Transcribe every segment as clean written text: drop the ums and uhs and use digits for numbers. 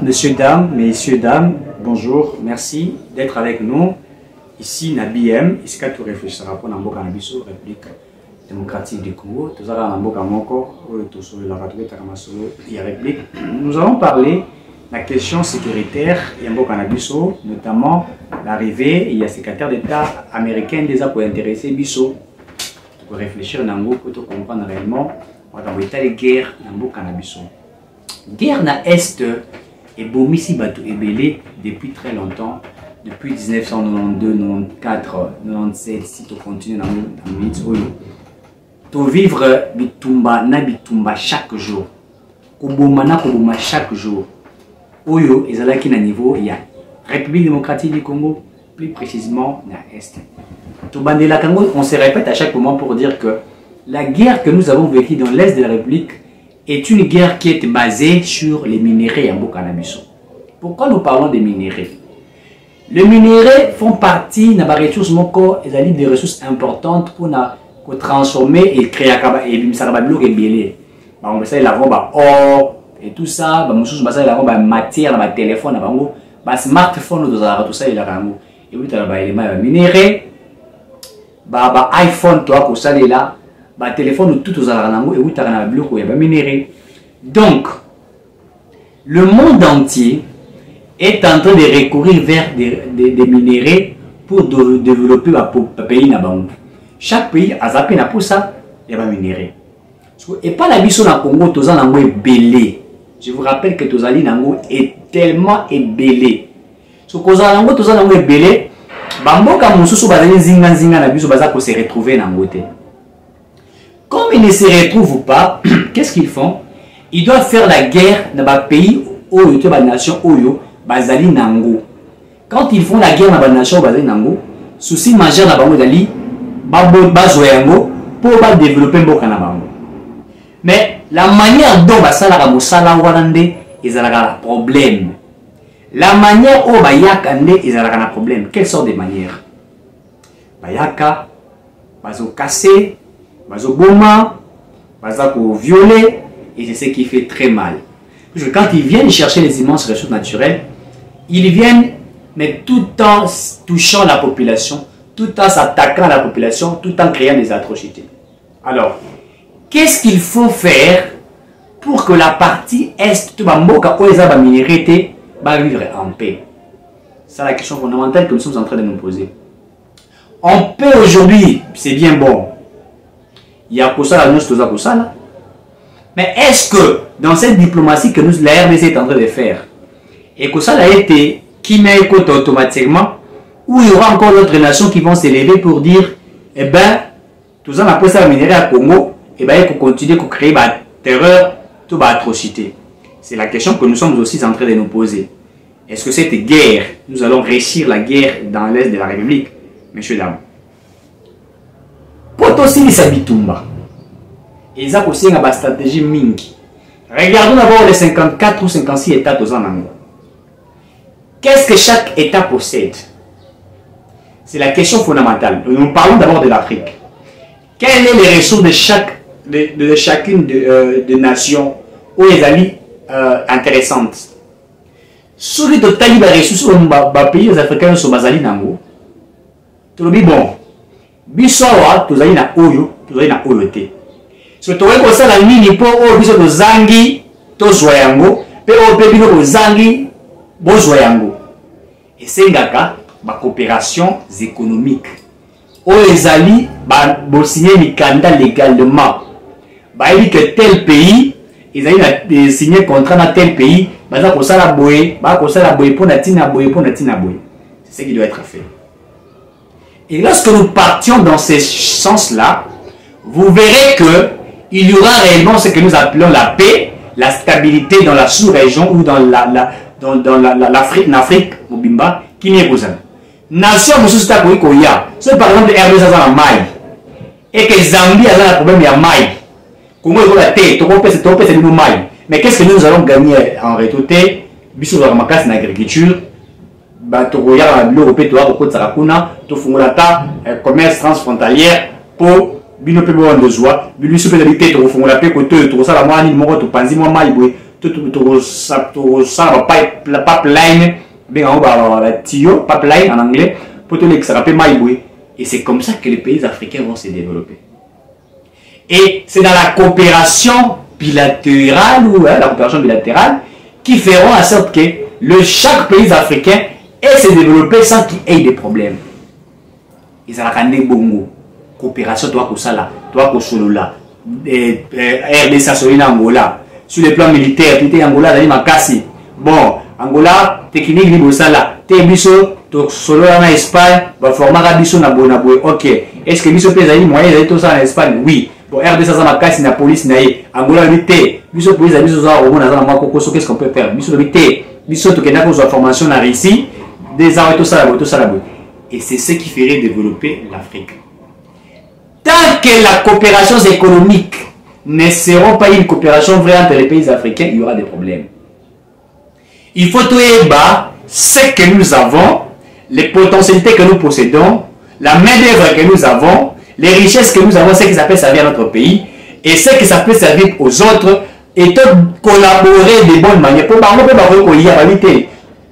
Messieurs, dames, bonjour, merci d'être avec nous. Ici, Nabiem, ici, quand tu réfléchiras pour Namboka Nabiso, République démocratique du Congo, nous allons parler de la question sécuritaire Yamboka Nabiso, notamment l'arrivée, il y a secrétaire d'État américain déjà pour intéresser Biso, pour réfléchir pour comprendre réellement l'état de guerre Yamboka Nabiso. Guerre na Est et Bomisi Batou Ebele depuis très longtemps, depuis 1992, 94, 97, si tu continues dans le milieu. Tu vivre bitumba na bitumba chaque jour. Koboma na koboma chaque jour. Oyo ezalaki na niveau ya République démocratique du Congo, plus précisément na Est. Tobandela Kango, on se répète à chaque moment pour dire que la guerre que nous avons vécue dans l'Est de la République est une guerre qui est basée sur les minéraux en Mboka Nabiso. Pourquoi nous parlons des minéraux? Les minéraux font partie des ressources des ressources importantes pour transformer et créer et or et tout ça, matière, téléphone, smartphone, tout ça, et minéraux, iPhone, toi, ça là. Téléphone tout aux aranango et où tu as bloc où il y a minéré. Donc, le monde entier est en train de recourir vers des minéraux pour développer le pays. Chaque pays a zappé pour ça, il y a des minéraux. Et pas la mission dans Congo, tous en est belé. Je vous rappelle que Tozali Nango est tellement ébélé. Ce que Tozali tous en est belé, Bambo comme Moussou Bazali Zinga Zinga Nabiso Baza pour se retrouver dans le côté. Comme ils ne se retrouvent pas, qu'est-ce qu'ils font? Ils doivent faire la guerre dans le pays où il y a une nation Oyo, Bazali Nango. Quand ils font la guerre dans la nation Bazali Nango, souci majeur dans le Bazali, Bazoyango, pour développer Mboka Nabango. Mais la manière dont Basala Moussala Warande, ils ont un problème. La manière dont Bayakande, ils ont un problème. Quelle sorte de manière? Bayaka, Bazo cassé. Bazo boma, bazo violer, et c'est ce qui fait très mal. Parce que quand ils viennent chercher les immenses ressources naturelles, ils viennent, mais tout en touchant la population, tout en s'attaquant à la population, tout en créant des atrocités. Alors, qu'est-ce qu'il faut faire pour que la partie Est, tout le monde va vivre en paix? C'est la question fondamentale que nous sommes en train de nous poser. En paix aujourd'hui, c'est bien bon. Il y a pour ça la nous pour ça. Mais est-ce que dans cette diplomatie que nous, la RDC est en train de faire, et que ça a été qui met écoute automatiquement, ou il y aura encore d'autres nations qui vont s'élever pour dire, eh ben, tout ça, après ça, minérer à Congo, eh ben, il faut continuer à créer la terreur, toute atrocité. C'est la question que nous sommes aussi en train de nous poser. Est-ce que cette guerre, nous allons réussir la guerre dans l'Est de la République, messieurs, dames? Aussi les Sabitumba. Ils ont aussi une stratégie mingi. Regardons d'abord les 54 ou 56 États aux Anango. Qu'est-ce que chaque État possède? C'est la question fondamentale. Nous parlons d'abord de l'Afrique. Quelles sont les ressources de chacune des nations où les amis intéressantes? Sur les totales de ressources des pays africains sont basés Nango. Tout le bon. Bisowa tozali na oyo te. So towe ko sala nini po o biso tozangi tozwa yango pe o pe bino tozangi bozwa yango. Esengaka ba coopération économique. O ezali ba bo signer mikanda légalement. Ba dit que tel pays ezali na signer contrat na tel pays, baza ko sala boye, ba ko sala boye po na tina boye po na tina boye. C'est ce qui doit être fait. Et lorsque nous partions dans ce sens-là, vous verrez qu'il y aura réellement ce que nous appelons la paix, la stabilité dans la sous-région ou dans l'Afrique, Mobimba, qui n'est pas ça. Nation, c'est par exemple RDC a un maille, et que Zambie a un problème de maille. Comment il faut la tête, c'est une maille. Mais qu'est-ce que nous allons gagner en retour? Bisous dans ma classe d'agriculture. Commerce transfrontalier pour bino pe bon besoin bilu super d'habiter to fongola pe ko to ça la moi ni mo to panzi moi mai boy ça pipeline, tuyau, pipeline en anglais, pour tout ça rappelle maïboui. Et c'est comme ça que les pays africains vont se développer. Et c'est dans la coopération bilatérale ou la coopération bilatérale qui feront en sorte que chaque pays africain ait se développer sans qu'il ait des problèmes. Ils ont la bongo. Coopération, toi, Kosala, toi, Kosolola, RDC Solina Angola. Sur le plan militaire, tu es Angola, d'ailleurs, Makassi. Bon, Angola, technique, Libosala, t'es biso, solo en Espagne, va former un biso na bonaboué. Ok. Est-ce que biso peut aller moyen d'aller tout ça en Espagne? Oui. Bon, RDC Makassi, na police, naïe. Angola, vite. Biso police, biso ça, au moins, dans un coco, qu'est-ce qu'on peut faire? Biso vite. Biso, tu connais la formation en Russie, des armes, tout ça, tout ça, et c'est ce qui ferait développer l'Afrique. Tant que la coopération économique ne sera pas une coopération vraie entre les pays africains, il y aura des problèmes. Il faut tout ébattre ce que nous avons, les potentialités que nous possédons, la main-d'œuvre que nous avons, les richesses que nous avons, ce que ça peut servir à notre pays, et ce que ça peut servir aux autres, et collaborer de bonnes manières. Pour qu'il y ait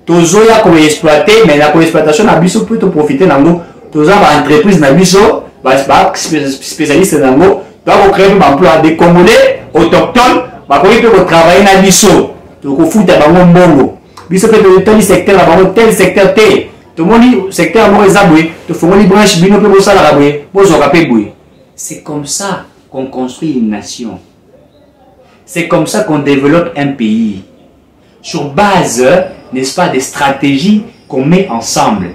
tozoya ko exploiter mais la co-exploitation na biso peut profiter nango toza ba entreprise na biso ba spécialiste nango doit créer un emploi des Congolais autochtones ba ko peut travailler na biso to ko futa bango mbongo biso peut tel secteur bango tel secteur té to moni secteur mo ezabwe to fongoli branche bino pe bosala rabwe bozoka pe bwe. C'est comme ça qu'on construit une nation. C'est comme ça qu'on développe un pays sur base, n'est-ce pas, des stratégies qu'on met ensemble.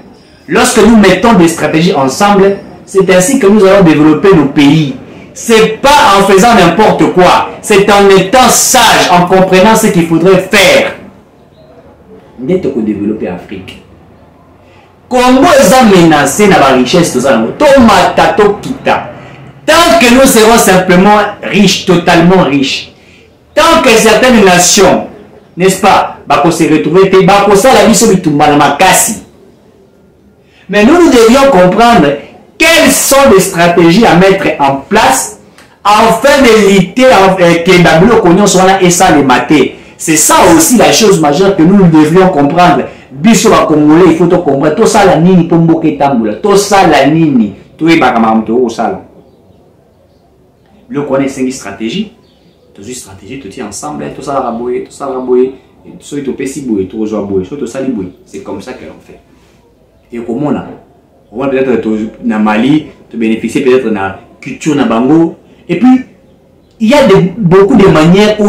Lorsque nous mettons des stratégies ensemble, c'est ainsi que nous allons développer nos pays. C'est pas en faisant n'importe quoi, c'est en étant sage, en comprenant ce qu'il faudrait faire. Nous devons développer l'Afrique. Congo est menacé dans la richesse, tant que nous serons simplement riches, totalement riches, tant que certaines nations, n'est-ce pas, bako se retrouver te bako ça la biso bitumba na makasi. Mais nous devions comprendre quelles sont les stratégies à mettre en place afin d'éviter que Babylone Cognon soit là et ça les mater. C'est ça aussi la chose majeure que nous devions comprendre. Biso ba Congolais, il faut tout comprendre. Tout ça la nini pombo ketambula. Tout ça la nini. Tout est bakamamto au sala. Le connaît une stratégie. Toute une stratégie, tout est ensemble. Tout ça raboué, tout ça raboué. C'est comme ça que l'on fait. Et comment on va peut-être dans Mali, te bénéficier peut-être de la culture na bango. Et puis, il y a beaucoup de manières où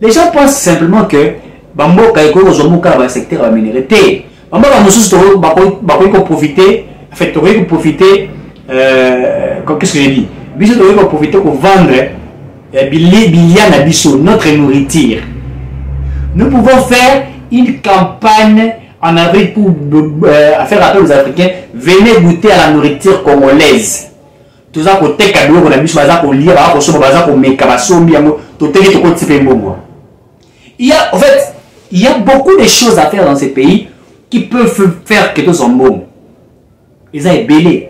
les gens pensent simplement que Bambo le secteur minéral. Bambo va profiter, en fait, profiter, qu'est-ce que j'ai dit? Biso va profiter pour vendre notre nourriture. Nous pouvons faire une campagne en Afrique pour faire appel aux Africains. Venez goûter à la nourriture congolaise. Tout ça pour te cadeau pour la mission, pour lire, pour se baser pour mes cabassos, en fait, il y a beaucoup de choses à faire dans ces pays qui peuvent faire que tout soit bon. Ils ont belé.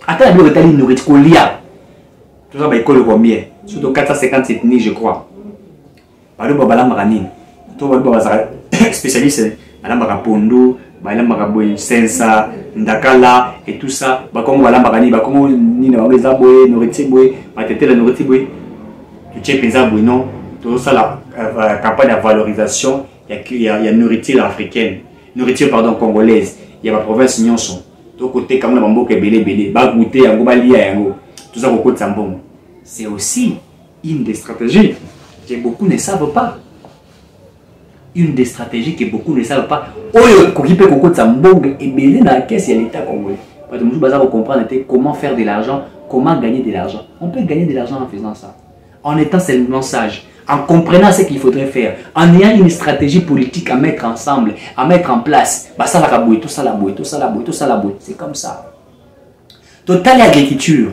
Attends, il y a une nourriture qu'on lit. Tout ça, il y a combien? Surtout 450 ethnies, je crois. Par exemple, tout le monde spécialiste, Madame Pondo, Madame Sensa, Ndakala et tout ça. Comme Madame comme Nina Zaboé, Noritiboué, Matete Noritiboué, tu sais, Pézaboué, non. Tout ça, la campagne de valorisation, il y a nourriture africaine, nourriture, pardon, congolaise. Il y a la province Nyonson. Tout côté, comme la bambo qui est belé, Bagouté, Yango, tout ça, beaucoup de Sambon. C'est aussi une des stratégies que beaucoup ne savent pas. Une des stratégies que beaucoup ne savent pas. Comment faire de l'argent, comment gagner de l'argent. On peut gagner de l'argent en faisant ça. En étant seulement sage, en comprenant ce qu'il faudrait faire, en ayant une stratégie politique à mettre ensemble, à mettre en place. Tout ça la bouée. C'est comme ça. Total agriculture,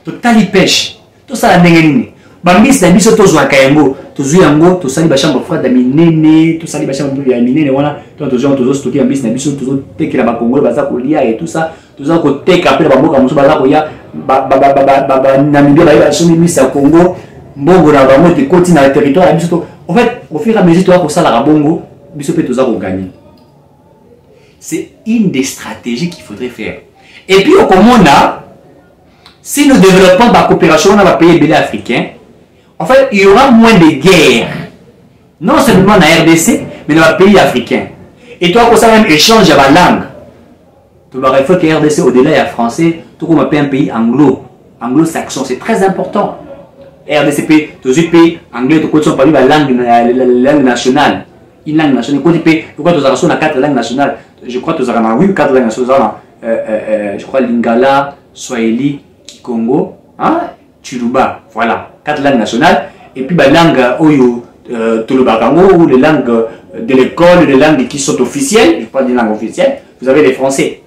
total pêche. Tout ça la ndengeni bambisi na biso tozwa kayango tozwi yango tosali ba chambre froide minene tosali ba chambre ya minene wana tozo stocker bambisi na biso tozo tekela ba Congolais baza kolia et tout ça tozo ko teka pe ba mboka muso baza koya ba Namibia ba soni misa Congo Mbongo na bango te koti na territoire biso. En fait, au fur et à mesure tu vas pour ça la bongo, biso peut tous avoir gagné. C'est une des stratégies qu'il faudrait faire. Et puis au Comona, si nous développons la coopération dans les pays africains, en fait, il y aura moins de guerres. Non seulement dans la RDC, mais dans les pays africains. Et toi, pour ça, même échange à la langue. Tu vas réfléchir que RDC, au-delà, il y a français, tout comme un pays anglo-saxon. C'est très important. RDC, tous les pays anglais, tu peux parler la langue nationale. Une langue nationale. Tu peux avoir 4 langues nationales. Je crois que tu as 4 langues nationales. Je crois Lingala, Swahili, Kikongo, hein? Chiluba. Voilà, 4 langues nationales. Et puis, la langue Oyo, Tolobakango, ou les langues de l'école, les langues qui sont officielles. Je parle des langues officielles. Vous avez les français.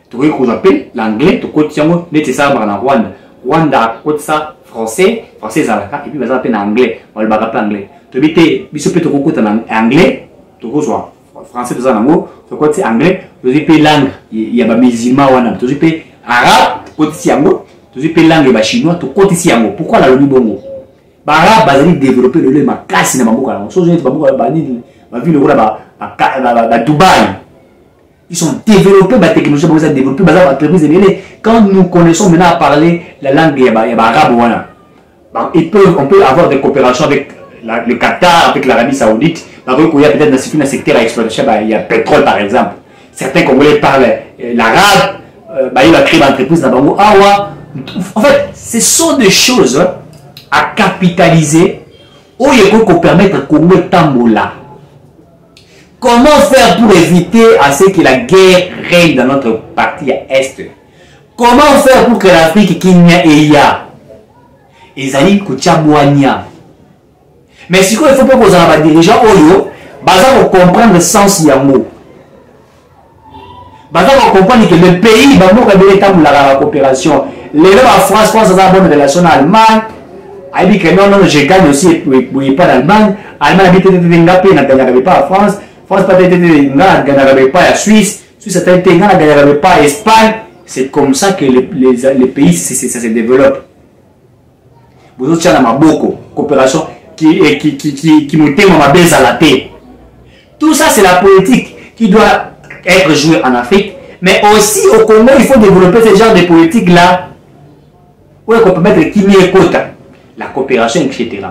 Tu vois qu'on appelle l'anglais, tu vois que c'est ça en Rwanda. Rwanda, ça français, français zalaka, et puis vous appelez anglais, on le baga pas anglais. Tu vois que tu peux en anglais, tu vois français, tu vois que anglais, tu vois langue, il y a des musulmans, tu vois arabe, tu vois langue, il y a chinois, tu vois yango. Pourquoi la lobby bongo? Arabe, bazali développer le lait, ma casse, na maboka, on chose, ma ville, la Dubaï. Ils sont développés, la technologie, ils sont développés, quand nous connaissons maintenant à parler la langue arabe, on peut avoir des coopérations avec le Qatar, avec l'Arabie Saoudite. Il y a peut-être dans un secteur à exploitation, il y a pétrole par exemple. Certains Congolais parlent l'arabe, il va créer une entreprise dans Bango. En fait, ce sont des choses à capitaliser où il faut permettre au Congo Tambola. Comment faire pour éviter à ce que la guerre règne dans notre partie Est? Comment faire pour que l'Afrique qui n'y a et y a? Ils allaient Kouchabouania. Mais si il faut pas poser un dirigeant Oyo, pour comprendre le sens Yango. Pour comprendre que le pays va nous la coopération. Les gens en France, France a une bonne relation en Allemagne. Elle dit que non, je gagne aussi, et pas d'Allemagne. Allemagne habite n'a gagné pas en France. France peut-être n'a gagné pas la Suisse. Suisse n'a gagné pas l'Espagne. C'est comme ça que les pays ça se développe. Vous autres, il y a beaucoup coopération qui me témoigne ma baisse à la tête. Tout ça, c'est la politique qui doit être jouée en Afrique. Mais aussi au Congo, il faut développer ce genre de politique-là. Où on peut mettre qui met quota, la coopération, etc.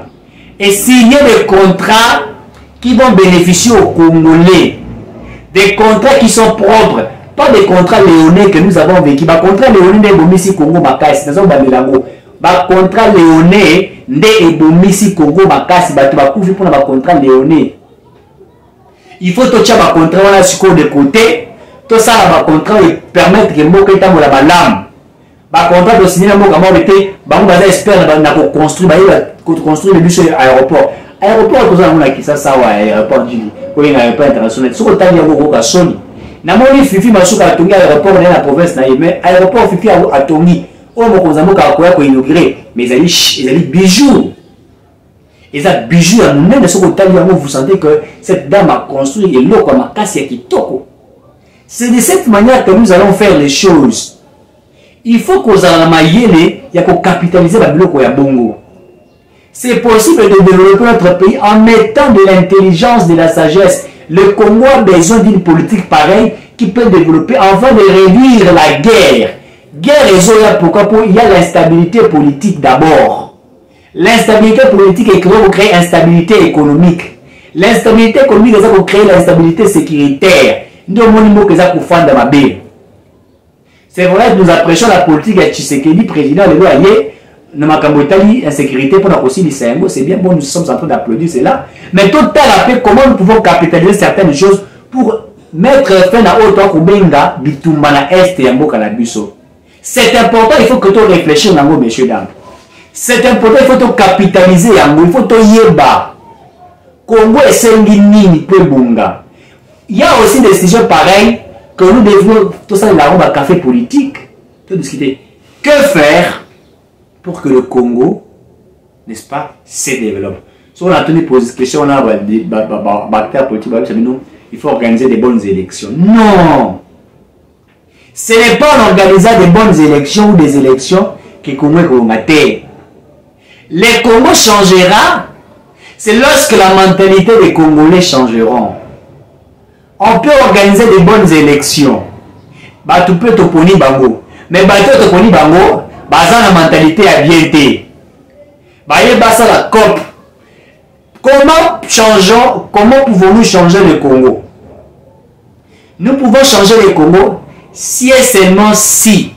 Et signer des contrats qui vont bénéficier aux Congolais. Des contrats qui sont propres. Pas des contrats léonais que nous avons vécu. Les contrats léonais de Bomisi Congo Makasi. Nous avons les contrats léonais de Bomisi Congo Makasi. Nous avons pour les contrats léonais. Il faut que tu aies un contrat de côté. Tout ça, un contrat qui permet que moi que tu aies la lame. Un contrat de signer un mot comme on espère construire le bus aéroport. Aéroport, ça aéroport du aéroport international. Ce que tu as dit, c'est namoni fifi masuka atongi aéroport dans la province mais aéroport fifi atongi o mokonzamo ka ko inaugurer mais ils bijoux bijoux à nous même ce que vous sentez que cette dame a construit et l'eau comme a cassé kitoko. C'est de cette manière que nous allons faire les choses. Il faut qu'on il y a qu'on capitaliser la bloc ya bongo. C'est possible de développer notre pays en mettant de l'intelligence, de la sagesse. Le Congo a besoin d'une politique pareille qui peut développer afin de réduire la guerre. Guerre et pourquoi? Il y a l'instabilité politique d'abord. L'instabilité politique est créée pour créer instabilité économique. L'instabilité économique est pour créer l'instabilité sécuritaire. C'est vrai que nous apprécions la politique de Tshisekedi, président de l'OAE. Nous avons insécurité pour aussi l'ISENGO, c'est bien bon, nous sommes en train d'applaudir cela. Mais tout à l'heure, comment nous pouvons capitaliser certaines choses pour mettre fin à autant que Benga, Bitumbana Est et Ambo Kalabuso. C'est important, il faut que tu réfléchisses, messieurs, dames. C'est important, il faut que tu capitaliser, il faut que tu yeba. Congo et Senginini, Pebunga. Il y a aussi des décisions pareilles que nous devons, tout ça, là, on va café politique, tout discuter. Que faire pour que le Congo, n'est-ce pas, se développe? Si on a tenu poser cette question, on a des bactéries politiques, il faut organiser des bonnes élections. Non! Ce n'est pas en organisant des bonnes élections ou des élections que le Congo est. Les Congo changera, c'est lorsque la mentalité des Congolais changeront. On peut organiser des bonnes élections. Bah, tu peux te poni bango. Mais bah, tu te poni bango, bah, ça la mentalité à bien été. Bah, il y a ça la COP. Comment pouvons-nous changer le Congo? Nous pouvons changer le Congo si et seulement si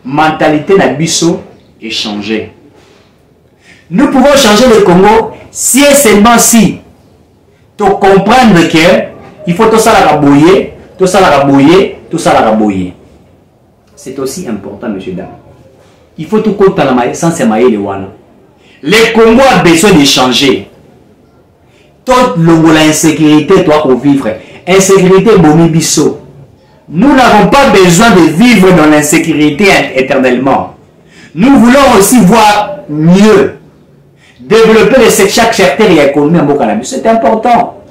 mentalité na biso est changée. Nous pouvons changer le Congo si et seulement si tu comprendre que il faut tout ça la raboyer, tout ça la raboyer, tout ça la raboyer. C'est aussi important, monsieur dame. Il faut tout compter dans la sens maïe wana. Le Congo a besoin de changer. Toute l'insécurité doit vivre. Insécurité bomi biso. Nous n'avons pas besoin de vivre dans l'insécurité éternellement. Nous voulons aussi voir mieux. Développer chaque secteur et économie en Bokanabis. C'est important.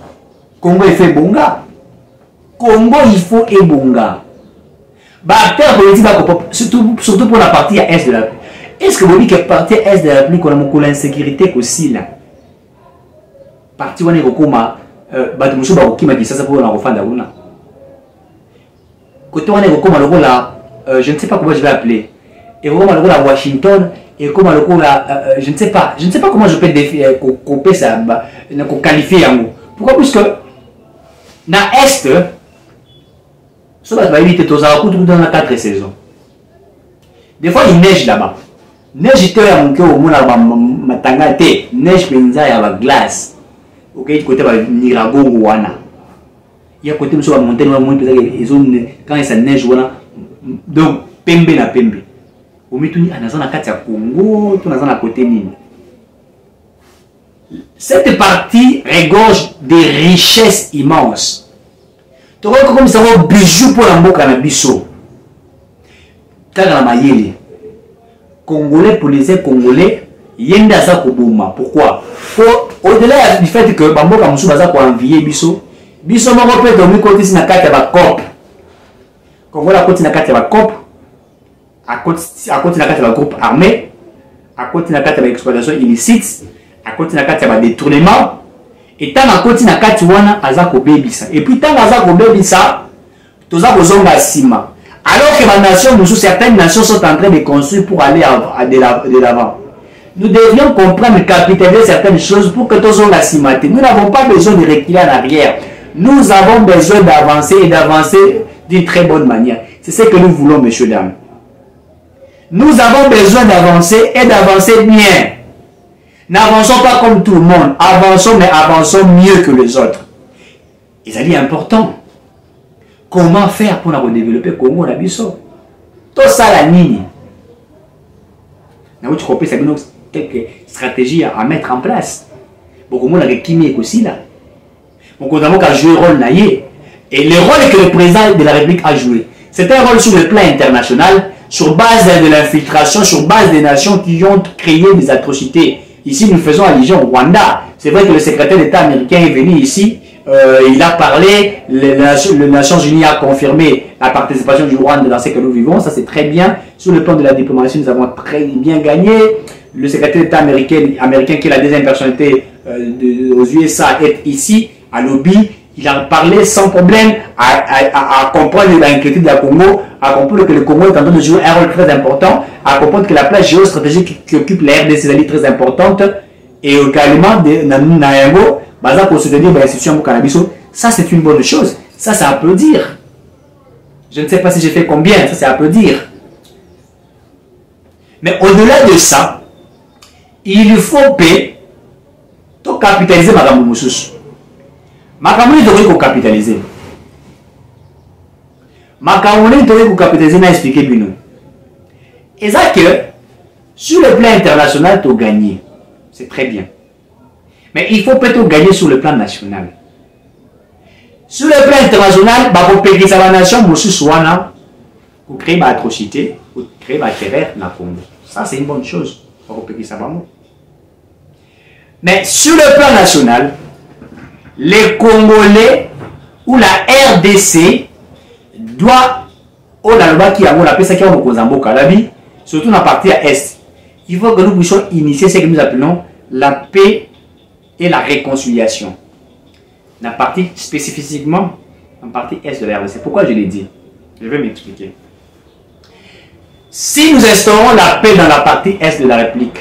Congo il fait bonga. Congo il faut et bonga. Acteur politique, surtout pour la partie est de la République. Est-ce que vous dites que la partie est de la République, on a beaucoup l'insécurité aussi là? Parti on est au coma, Batumusu Barokima qui ça pour la refanda una. Côté on est au coma le rôle là, je ne sais pas comment je vais appeler. Et comment le rôle à Washington et comment le rôle là, je ne sais pas comment je peux couper ça, qualifier en mot. Pourquoi? Puisque dans Est, ça va éviter tous dans la 4 saisons. Des fois il neige là-bas. Neige il y a mon cœur au monde à matanga te neige penza ya la glace. Ok, côté va Nirago wana. Il y a côté sur la montagne où les zones quand ça neige wana. Donc pembe na pembe. Au mituni anazana kati ya Congo, tout nazana côté nini. Cette partie regorge des richesses immenses. Tu vois comme ça va bijou pour la mboka na biso. Kaka na mayele. Congolais pour les Congolais, yenda za koboma. Pourquoi? Au-delà du fait que bamboka musu baza ko envier biso, biso moko pe domi côté na kati ya ba COP. Congo la côté na kati ya ba COP. À côté na kati ya ba groupe armé, à côté na kati ya ba exploitation illicite, à côté na kati ya ba détournement. Et tant à côté na kati wana aza ko bebisa. Et puis tant aza ko bebisa, toza ko zonga sima. Alors que les nations, certaines nations sont en train de construire pour aller de l'avant. Nous devions comprendre et capitaliser certaines choses pour que tous on la cimate. Nous n'avons pas besoin de reculer en arrière. Nous avons besoin d'avancer et d'avancer d'une très bonne manière. C'est ce que nous voulons, messieurs, dames. Nous avons besoin d'avancer et d'avancer bien. N'avançons pas comme tout le monde. Avançons, mais avançons mieux que les autres. Et ça dit important. Comment faire pour développer Congo la biso? Tout ça la nini. Tu comprends quelques stratégies à mettre en place. Beaucoup de monde a qui aussi là. Beaucoup de monde a joué le rôle naïe. Et le rôle que le président de la République a joué, c'est un rôle sur le plan international, sur base de l'infiltration, sur base des nations qui ont créé des atrocités. Ici, nous faisons allusion au Rwanda. C'est vrai que le secrétaire d'État américain est venu ici. Il a parlé, les Nations Unies a confirmé la participation du Rwanda dans ce que nous vivons, ça c'est très bien. Sur le plan de la diplomatie, nous avons très bien gagné. Le secrétaire d'État américain qui est la deuxième personnalité aux USA est ici, à Lobby. Il a parlé sans problème à comprendre l'inquiétude du Congo, à comprendre que le Congo est en train de jouer un rôle très important, à comprendre que la place géostratégique qui occupe la RDC est très importante, et également Nayango, pour soutenir l'institution au cannabis, ça c'est une bonne chose. Ça, c'est à applaudir. Je ne sais pas si j'ai fait combien, ça c'est à applaudir. Mais au-delà de ça, il faut tout capitaliser Makamou Moussous. Makamou il devrait capitaliser. Makamou il devrait capitaliser, m'a expliqué Bino. Et ça que, sur le plan international, tu as gagné. C'est très bien. Mais il faut peut-être gagner sur le plan national. Sur le plan international, pour payer sa nation, pour créer une atrocité, pour créer une terreur dans le Congo. Ça, c'est une bonne chose. Pour payer ça. Mais sur le plan national, les Congolais ou la RDC doit, on a le bas qui a appelé ça qui a surtout dans la partie à Est. il faut que nous puissions initier ce que nous appelons la paix et la réconciliation. La partie spécifiquement en partie est de la RDC. Pourquoi je l'ai dit? Je vais m'expliquer. Si nous instaurons la paix dans la partie est de la République,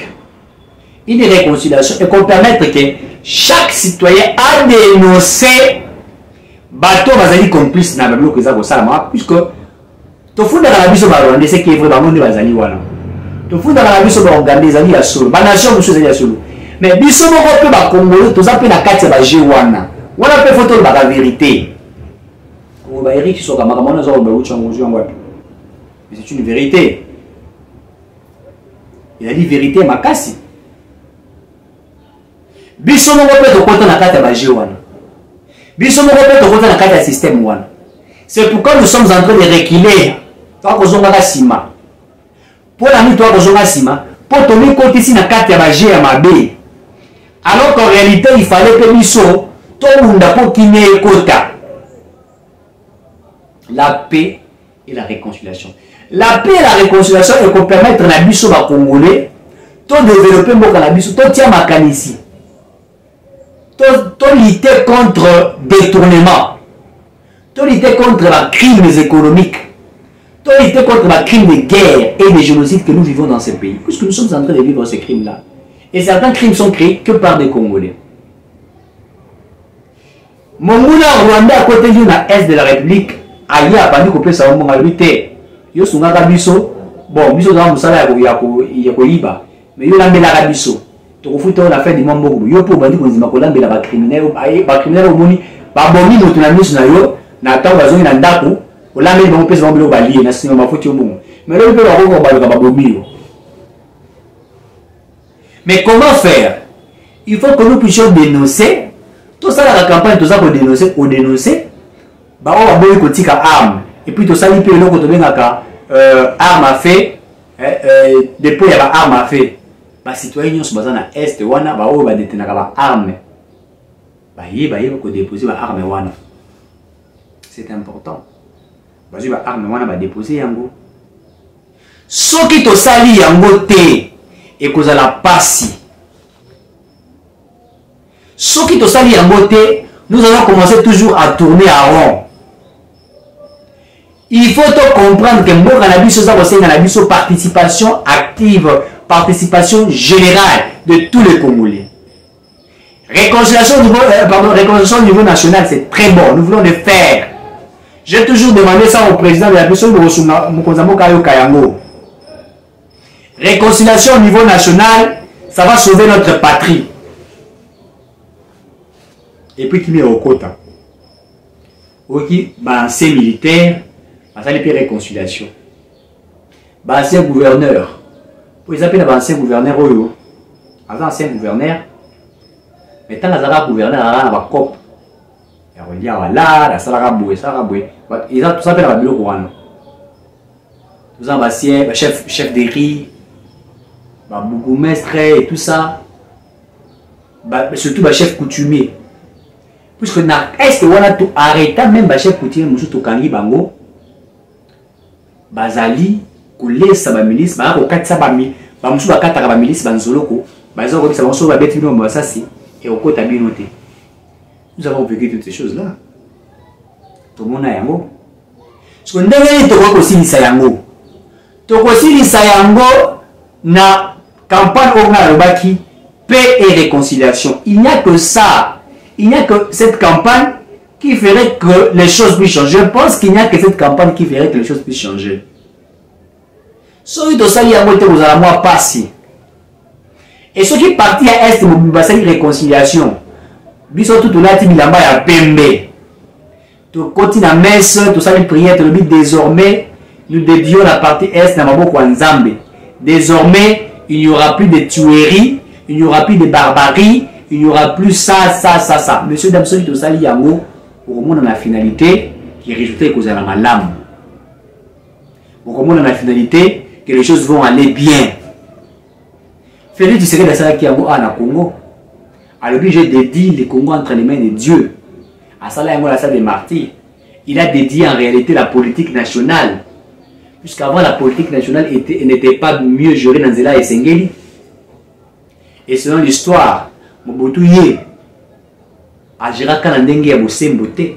une réconciliation, et qu'on permette que chaque citoyen a dénoncé bateau bazali complice na bablo que ça ko sala puisque to funda na biso ba rwanda c'est que vraiment on bazali wana to funda na biso ba organiser zali ya solo ba nation biso zali ya solo mais biso moko pe ba congolais to za pe na kati ba je wana pe photo ba la vérité ko ba Eric so kama kama na zo ba ucha ngozi wangu wapi mais c'est une vérité. Il a dit vérité makasi biso moko pe to kota na kati ba je wana. C'est pourquoi nous sommes en train de reculer. Pour la nuit, pour tomber compte ici dans la carte de ma baie. Alors qu'en réalité, il fallait que nous soyons tout le monde pour qu'il n'y ait quota. La paix et la réconciliation. La paix et la réconciliation, elle peut permettre à la biso à Congolais de développer la biso, de tiens ma canne ici. De lutter contre détournement, de lutter contre les crimes économiques, de lutter contre les crimes de guerre et de génocide que nous vivons dans ce pays, puisque nous sommes en train de vivre ces crimes-là. Et certains crimes sont créés que par des Congolais. Mongoula Rwanda à côté de la Est de la République, aïe a pas dit qu'on peut savoir mon habité. Yo sungaka biso, bon biso dans musala ya koyiba, mais yo la mela biso. On a fait des membres yo pour bandi konzima kolambela ba criminel au moni ba bomi moto na miso na yo na taw bazongi na ndako olambeli bango pesa bango ba lié na sinoma mafuti yo bongo mais là peut ba ba bomi yo. Mais comment faire? Il faut que nous puissions dénoncer tout ça la campagne tout ça pour dénoncer ba on va boyi kotika arme et puis tout ça li pe loko to bengaka arme à feu depuis il y a arme à feu. Les citoyens sont basés dans l'Est, wana ba oyo ba détenaka ba arme. Ba ko déposer ba arme wana. C'est important. Ba ba arme wana ba déposer yango. Soki to sali yango te et kozala pasi. Soki to sali yango te, nous allons commencer toujours à tourner à rond. Il faut comprendre que mboka na biso za kosenga na biso participation active. Participation générale de tous les Congolais. Réconciliation au niveau national, c'est très bon. Nous voulons le faire. J'ai toujours demandé ça au président de la République. Réconciliation au niveau national, ça va sauver notre patrie. Et puis qui met au quota. Ok, ancien militaire, ça les réconciliation. Ancien gouverneur. Ils appellent l'ancien gouverneur Oyo. Ancien gouverneur. Mais tant que les gouverneurs ont un cop. Il y a là, ça va bouer, ça va bouer. Ils ont tout ça appelé la bureau Rwanda. Nous avons ancien chef de riz, bourgmestre et tout ça. Surtout chef coutumier. Puisque est-ce que on a tout arrêté même chef coutumier, nous tout kangi bango. Bazali. Laisse ba milice ba ko katsa ba mi ba musu ba kataka ba milice ba nzoloko ba zo ko bisa ba so ba beti no ba sasi et au kota binoté. Nous avons vécu toutes ces choses là. Tout le monde a yango. Ce qu'on devait to ko silisa yango. To ko silisa yango na campagne orna lobaki paix et réconciliation. Il n'y a que ça. Il n'y a que cette campagne qui ferait que les choses puissent changer. Je pense qu'il n'y a que cette campagne qui ferait que les choses puissent changer. Soki tosali yango te kozala mwa pasi. Et soki parti à est basali réconciliation. Biso tout olati bilamba ya pembe. To koti na messe, tosali prière, to lobi désormais nous dédions la partie est na maboko ya Nzambe. Désormais, il n'y aura plus de tueries, il n'y aura plus de barbarie, il n'y aura plus ça. Monsieur dame soki tosali yango pour monde na finalité qui résultait kozala malamu. Pour monde na finalité que les choses vont aller bien. Félix Tshisekedi Asala qui a na Congo. Alors j'ai dédié le Congo entre les mains de Dieu. Asala yango la salle des martyrs. Il a dédié en réalité la politique nationale. Puisqu'avant la politique nationale n'était pas mieux gérée dans Zela et Sengeli. Et selon l'histoire, Mobutu Ye agira kana ndenge ya bosembo te.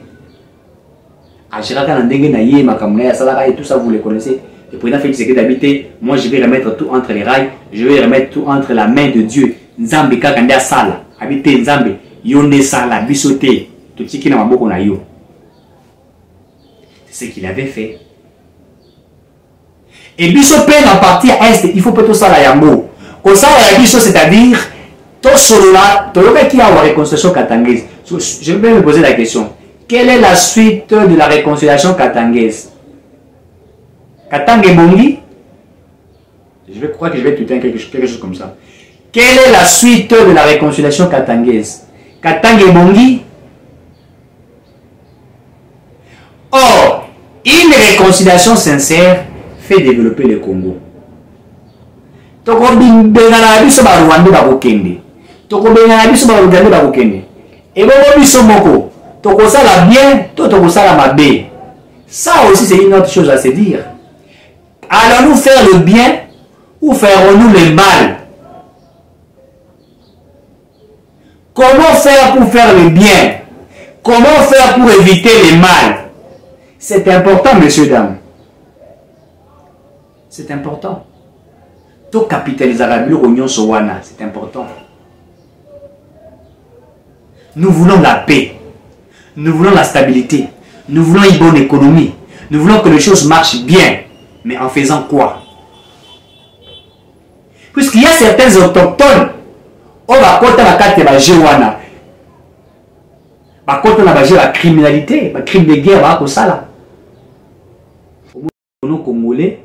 Agira kana ndenge na ye makamuna ya salaka et tout ça vous le connaissez. Le président Félix Tshisekedi d'habiter, moi je vais remettre tout entre les rails, je vais remettre tout entre la main de Dieu. Nzambe kaka ndia sala, habiter Nzambe, yonde sala, bisote, tout ce qui n'a maboko na yo. C'est ce qu'il avait fait. Et biso peine en partie à est, il faut pas tout ça la yambo. Comme ça la biso c'est-à-dire tout solola, tout le qui a la réconciliation katangaise. Je vais me poser la question. Quelle est la suite de la réconciliation katangaise? Katanga Bongi, je vais croire que je vais tuer quelque chose comme ça. Quelle est la suite de la réconciliation katangaise? Katanga Bongi. Or, une réconciliation sincère fait développer le Congo. Toko bengana biso ba Rwanda ba kokende. Toko bengana biso ba Uganda ba kokende. Et bon biso moko. Toko sala bien, toko sala mabe. Ça aussi c'est une autre chose à se dire. Allons-nous faire le bien ou ferons-nous le mal? Comment faire pour faire le bien? Comment faire pour éviter le mal? C'est important, messieurs, dames. C'est important. Tout capitaliser l'union sowana, c'est important. Nous voulons la paix. Nous voulons la stabilité. Nous voulons une bonne économie. Nous voulons que les choses marchent bien. Mais en faisant quoi? Puisqu'il y a certains autochtones, on va compter la carte de la Géwana. On va compter la criminalité, la crime de guerre, on va ça. Nous, Congolais,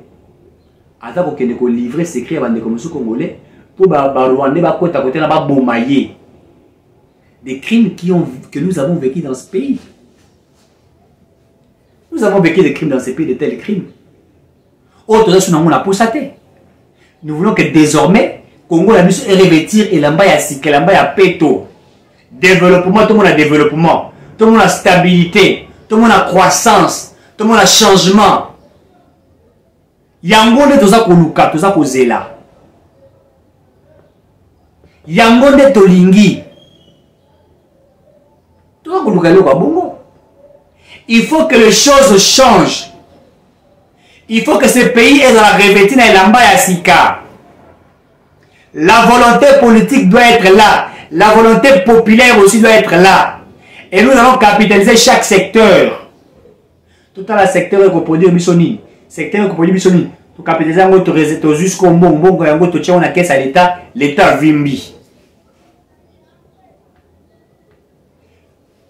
attends qu'on ait livré secret avant de commencer Congolais, pour Rwandais, des crimes que nous avons vécu dans ce pays. Nous avons vécu des crimes dans ce pays, de tels crimes. Nous voulons que désormais, Congo la mission est revêtir et l'ambaya sika, l'ambaya péto. Développement, tout le monde a développement. Tout le monde a stabilité. Tout le monde a croissance. Tout le monde a changement. Yangonde toza koluka, toza kozela. Yangonde tolingi. Toza koluka loko bongo. Il faut que les choses changent. Il faut que ce pays est dans la revêtine et l'ambaya sika. La volonté politique doit être là. La volonté populaire aussi doit être là. Et nous allons capitaliser chaque secteur. Tout à la secteur que produit Bissoni. Secteur que produit Bissoni. Pour capitaliser un autre réseau jusqu'au bon, un autre tient la caisse à l'État. L'État vimbi.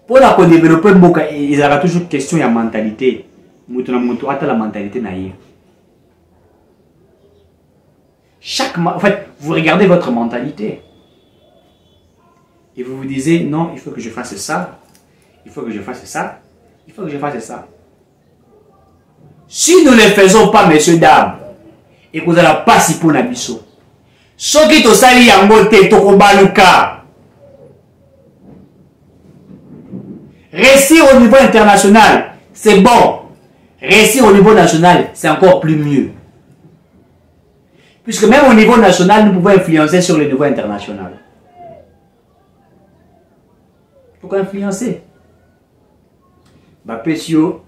Pour la développer, il y aura toujours question de mentalité. La mentalité naïve. En fait, vous regardez votre mentalité et vous vous disiez non, il faut que je fasse ça, il faut que je fasse ça, il faut que je fasse ça. Si nous ne le faisons pas, messieurs, dames, et que vous n'allez pas si pour Nabiso, ce qui te sali en beauté, Tokobaluka, réussir au niveau international, c'est bon. Réussir au niveau national, c'est encore plus mieux. Puisque même au niveau national, nous pouvons influencer sur le niveau international. Pourquoi influencer? Bapesio,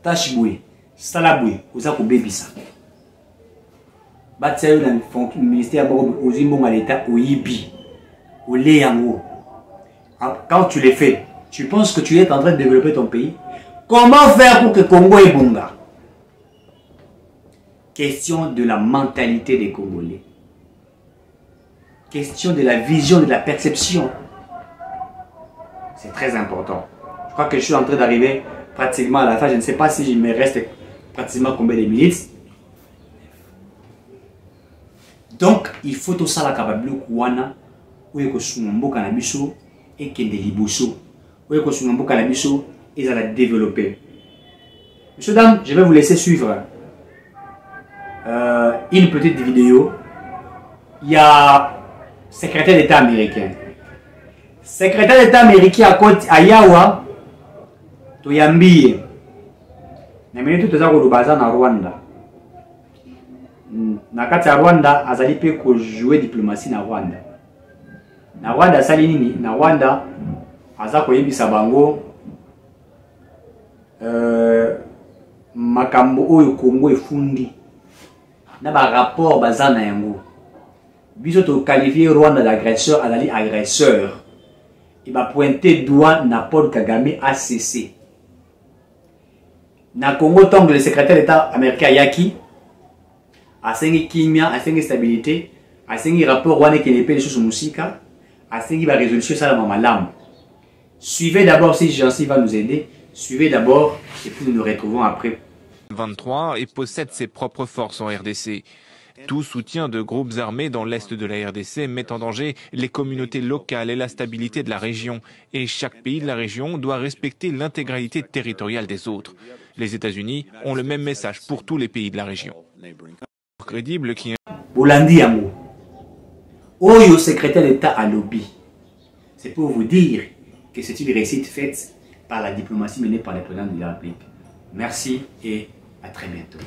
Tachiboué, Salaboué, Ouzako Bébissa. Batsayo dans le ministère aux Imbong à l'État, au Yibi, au Léango. Quand tu les fais, tu penses que tu es en train de développer ton pays? Comment faire pour que Congo est bonga? Question de la mentalité des Congolais. Question de la vision, de la perception. C'est très important. Je crois que je suis en train d'arriver pratiquement à la fin. Je ne sais pas si il me reste pratiquement combien de minutes. Donc, il faut tout ça la capable kouana ou eko sumbo kanabiso et kende liboso. Ou eko sumbo kanabiso et ça la développer. Monsieur, dames, je vais vous laisser suivre une petite vidéo. Il y a secrétaire d'État américain. Secrétaire d'État américain à Yawa, Toyambi. Nameni tout ça au Baza na Rwanda. Na kati ya Rwanda, azali pe ko jouer diplomatie na Rwanda. Na Rwanda sali nini? Na Rwanda aza koyebisa bango makambo oyo Congo efundi na ba rapport baza na yango. Biso to qualifier Rwanda d'agresseur, azali agresseur. Il va pointer doigt na Paul Kagame ACC. Na Congo, tant que le secrétaire d'État américain Yaki a sengi kimia, a sengi stabilité, a sengi rapport wane qui n'est pas les choses musika, a sengi va résolution ça la malam. Suivez d'abord si Jancy va nous aider. Suivez d'abord et puis nous nous retrouvons après. 23 et possède ses propres forces en RDC. Tout soutien de groupes armés dans l'est de la RDC met en danger les communautés locales et la stabilité de la région. Et chaque pays de la région doit respecter l'intégralité territoriale des autres. Les États-Unis ont le même message pour tous les pays de la région. Crédible qui... Bolandi Yango. Oyo secrétaire d'État à lobby. C'est pour vous dire que c'est une réussite faite par la diplomatie menée par les présidents de la République. Merci et à très bientôt.